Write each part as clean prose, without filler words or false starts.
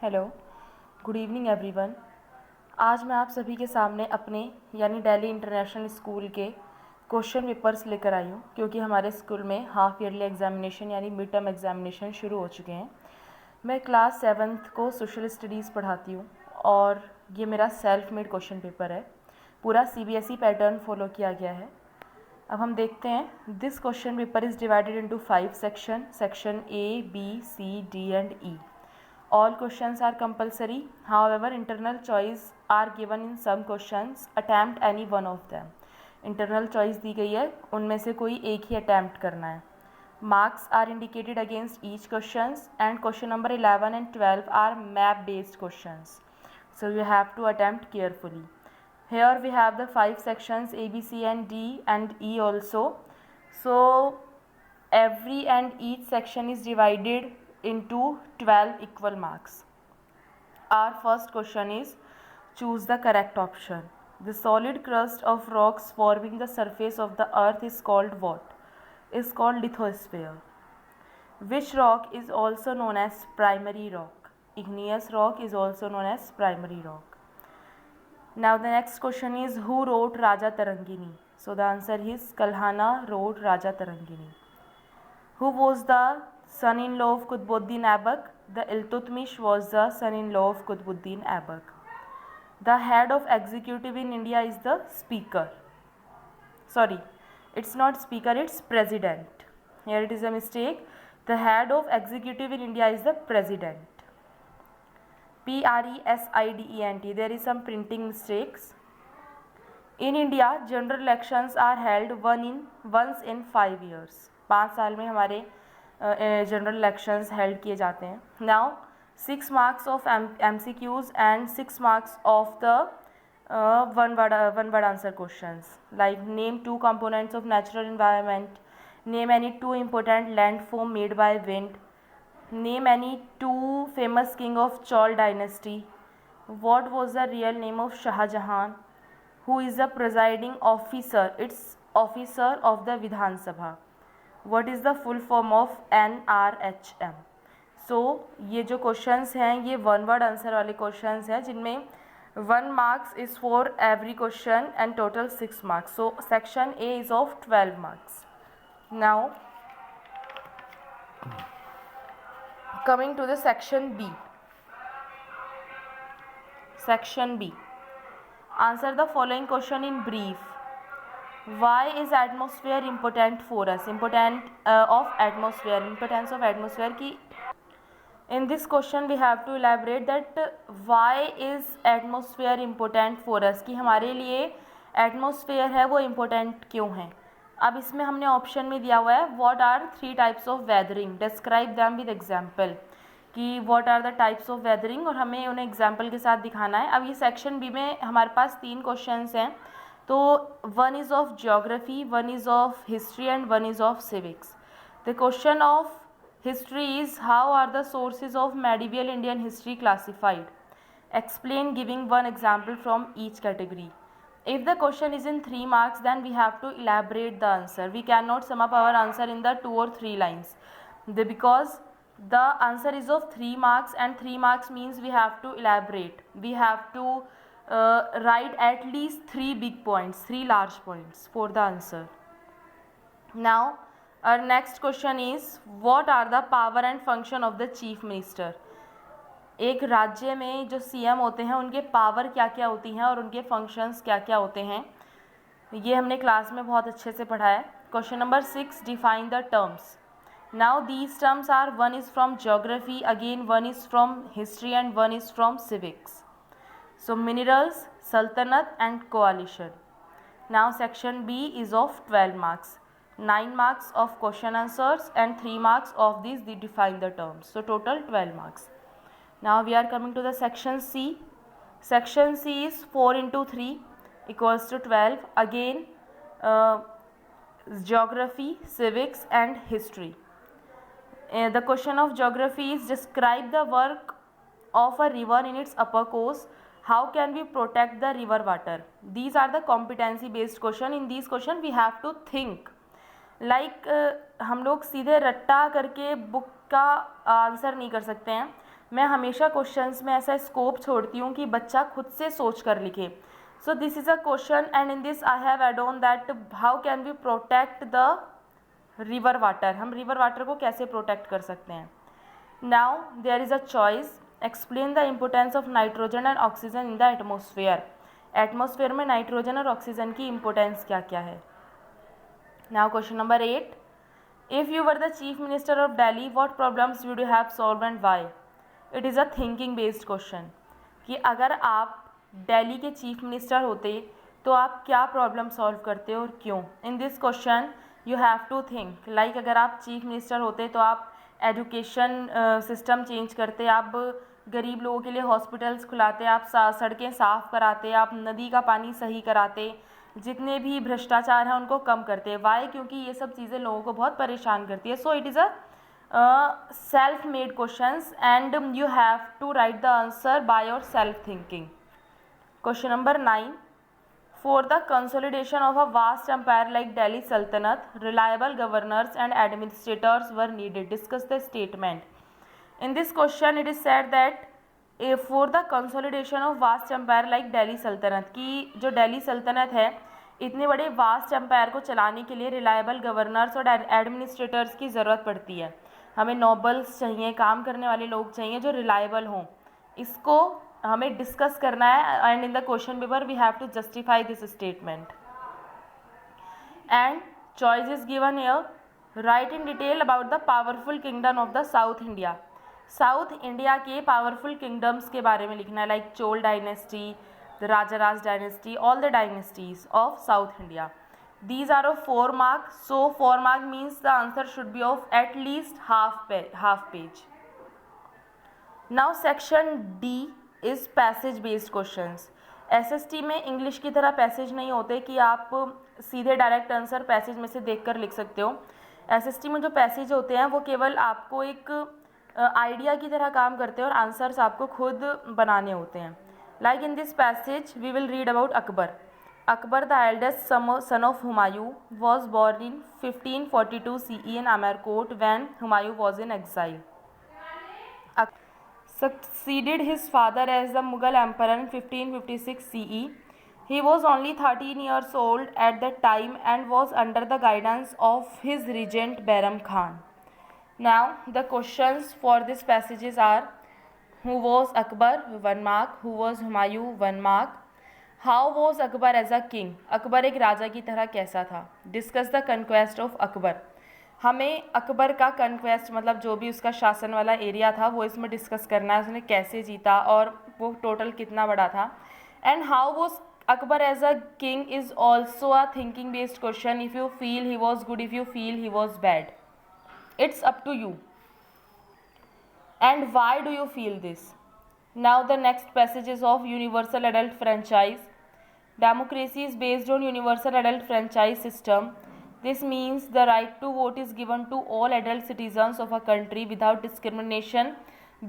Hello, good evening everyone. आज मैं आप सभी के सामने अपने यानी दिल्ली इंटरनेशनल स्कूल के क्वेश्चन पेपर्स लेकर आई हूँ, क्योंकि हमारे स्कूल में हाफ ईयरली एग्जामिनेशन यानी मिड टर्म एग्जामिनेशन शुरू हो चुके हैं। मैं क्लास 7th को सोशल स्टडीज़ पढ़ाती हूँ और ये मेरा सेल्फ मेड क्वेश्चन पेपर है। पूरा CBSE पैटर्न फॉलो किया गया है। अब हम देखते हैं। This question paper is divided into 5 section A, B, C, D and E. All questions are compulsory. However, internal choice are given in some questions. Attempt any one of them. Internal choice दी गई है, उनमें से कोई एक ही attempt करना है. Marks are indicated against each questions and question number 11 and 12 are map based questions. So you have to attempt carefully. Here we have the 5 sections A, B, C and D and E also. So every and each section is divided into 12 equal marks. Our first question is choose the correct option. The solid crust of rocks forming the surface of the earth is called what? Is called lithosphere. Which rock is also known as primary rock? Igneous rock is also known as primary rock. Now the next question is who wrote Raja Tarangini? So the answer is Kalhana wrote Raja Tarangini. Who was the son-in-law of Qutbuddin Aibak? The Iltutmish was the son-in-law of Qutbuddin Aibak. The head of executive in India is the speaker. Sorry, it's not speaker, it's president. Here it is a mistake. The head of executive in India is the president. President. There is some printing mistakes. In India, general elections are held once in 5 years. 5 साल में हमारे general elections held किए जाते हैं. Now 6 marks of MCQs and 6 marks of the one word answer questions like name 2 components of natural environment, name any 2 important landform made by wind, name any 2 famous king of Chol dynasty, what was the real name of Shah Jahan, who is the presiding officer, it's officer of the Vidhan Sabha, what is the full form of NRHM. So ये जो questions हैं ये one word answer वाले questions हैं जिनमें 1 marks is for every question and total 6 marks. So section A is of 12 marks. Now coming to the section B. Section B. Answer the following question in brief. Why is atmosphere important for us? Importance of atmosphere की. In this question we have to elaborate that why is atmosphere important for us, कि हमारे लिए atmosphere है वो important क्यों है. अब इसमें हमने ऑप्शन में दिया हुआ है what are 3 types of weathering, describe them with example, कि what are the types of weathering और हमें उन्हें एग्जाम्पल के साथ दिखाना है. अब ये सेक्शन बी में हमारे पास 3 क्वेश्चंस हैं. तो 1 is of geography, 1 is of history and 1 is of civics. The question of history is how are the sources of medieval Indian history classified? Explain giving one example from each category. If the question is in 3 marks, then we have to elaborate the answer. We cannot sum up our answer in the 2 or 3 lines. Because the answer is of 3 marks and 3 marks means we have to elaborate. We have to write at least 3 big points, 3 large points for the answer. Now our next question is what are the power and function of the chief minister? एक राज्य में जो CM होते हैं उनके power क्या क्या होती हैं और उनके फंक्शंस क्या क्या होते हैं, ये हमने क्लास में बहुत अच्छे से पढ़ा है. Question number 6, define the terms. Now these terms are 1 is from geography, again 1 is from history and 1 is from civics. So minerals, sultanate and coalition. Now section B is of 12 marks. 9 marks of question answers and 3 marks of these they define the terms. So total 12 marks. Now we are coming to the section C. Section C is 4 into 3 equals to 12. Again geography, civics and history. The question of geography is describe the work of a river in its upper course. How can we protect the river water? These are the competency based question. In these question we have to think. Like हम लोग सीधे रट्टा करके book का answer नहीं कर सकते हैं. मैं हमेशा क्वेश्चंस में ऐसा स्कोप छोड़ती हूँ कि बच्चा खुद से सोच कर लिखे. So this is a question and in this I have add on that how can we protect the river water. हम रिवर वाटर को कैसे प्रोटेक्ट कर सकते हैं. Now there is a choice. Explain the importance of nitrogen and oxygen in the atmosphere. Atmosphere में nitrogen और oxygen की importance क्या क्या है. Now question number 8. If you were the chief minister of Delhi what problems would you have solve and why. It is a thinking based question कि अगर आप दिल्ली के चीफ मिनिस्टर होते तो आप क्या प्रॉब्लम सॉल्व करते और क्यों. In this question you have to think like अगर आप चीफ मिनिस्टर होते तो आप एजुकेशन सिस्टम चेंज करते, आप गरीब लोगों के लिए हॉस्पिटल्स खुलाते, आप सड़कें साफ़ कराते, आप नदी का पानी सही कराते, जितने भी भ्रष्टाचार हैं उनको कम करते. वाई? क्योंकि ये सब चीज़ें लोगों को बहुत परेशान करती है. So it is a self made questions and you have to write the answer by yourself thinking. Question number 9. For the consolidation of a vast empire like Delhi Sultanate, reliable governors and administrators were needed. Discuss the statement. In this question, it is said that for the consolidation of vast empire like Delhi Sultanate, कि जो दिल्ली सल्तनत है इतने बड़े vast empire को चलाने के लिए रिलायबल गवर्नर्स और एडमिनिस्ट्रेटर्स की ज़रूरत पड़ती है. हमें नोबल्स चाहिए, काम करने वाले लोग चाहिए जो रिलायबल हों. इसको हमें डिस्कस करना है and in the question paper we have to justify this statement. And choice is given here. Write in detail about the powerful kingdom of the South India. South India के powerful kingdoms के बारे में लिखना है like Chola dynasty, the Rajaraja dynasty, all the dynasties of South India. These are of 4 marks. So 4 mark means the answer should be of at least half page. Now section D is passage based questions. SST में English की तरह passage नहीं होते कि आप सीधे direct answer passage में से देखकर लिख सकते हो. SST में जो पैसेज होते हैं वो केवल आपको एक आइडिया की तरह काम करते हैं और आंसर्स आपको खुद बनाने होते हैं. Like in this passage we will read about Akbar. Akbar, the eldest son of Humayun, was born in 1542 CE in Amarkot when Humayun was in exile. Succeeded his father as the Mughal emperor in 1556 CE. He was only 13 years old at that time and was under the guidance of his regent Bairam Khan. Now the questions for this passages are: who was Akbar? 1 mark. Who was Humayun? 1 mark. How was Akbar as a king. Akbar एक राजा की तरह कैसा था. Discuss the conquest of Akbar. हमें अकबर का conquest मतलब जो भी उसका शासन वाला एरिया था वो इसमें डिस्कस करना है. उसने कैसे जीता और वो टोटल कितना बड़ा था. And how was Akbar as a king is also a thinking based question. If you feel he was good, if you feel he was bad, it's up to you. And why do you feel this. Now the next passage is of universal adult franchise. Democracy is based on universal adult franchise system. This means the right to vote is given to all adult citizens of a country without discrimination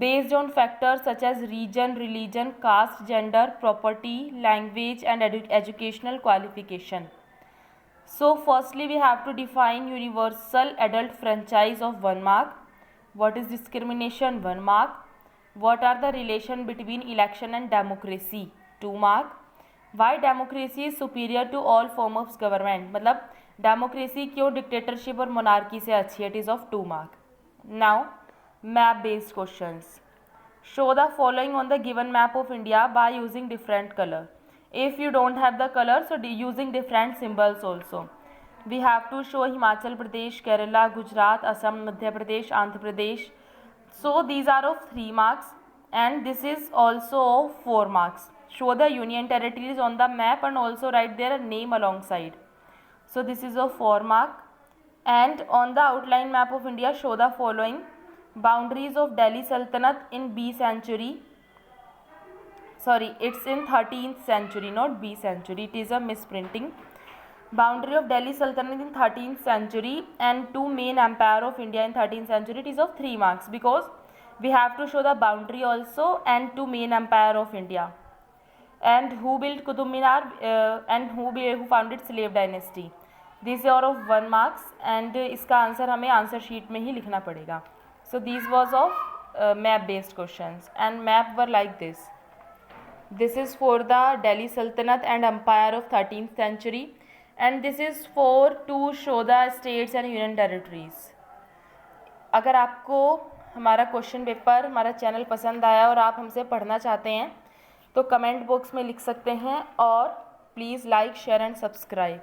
based on factors such as region, religion, caste, gender, property, language and educational qualification. So firstly we have to define universal adult franchise of 1 mark. What is discrimination? 1 mark. What are the relation between election and democracy? 2 mark. Why democracy is superior to all form of government. मतलब democracy क्यों dictatorship और monarchy से अच्छी है. It is of 2 mark. Now map based questions. Show the following on the given map of India by using different color. If you don't have the color, so using different symbols also. We have to show Himachal Pradesh, Kerala, Gujarat, Assam, Madhya Pradesh, Andhra Pradesh. So these are of 3 marks and this is also of 4 marks. Show the union territories on the map and also write their name alongside. So this is of 4 mark. And on the outline map of India show the following: boundaries of Delhi Sultanate in B century. Sorry, it's in 13th century, not B century. It is a misprinting. Boundary of Delhi Sultanate in 13th century and 2 main empire of India in 13th century. It is of 3 marks because we have to show the boundary also and 2 main empire of India. And who built Qutub Minar and who founded slave dynasty. These are of 1 marks and इसका answer हमें answer sheet में ही लिखना पड़ेगा. So these was of map based questions, and map were like this. This is for the Delhi Sultanate and empire of 13th century, and this is for to show the states and union territories. अगर आपको हमारा question paper, हमारा channel पसंद आया और आप हमसे पढ़ना चाहते हैं तो कमेंट बॉक्स में लिख सकते हैं, और please like share and subscribe.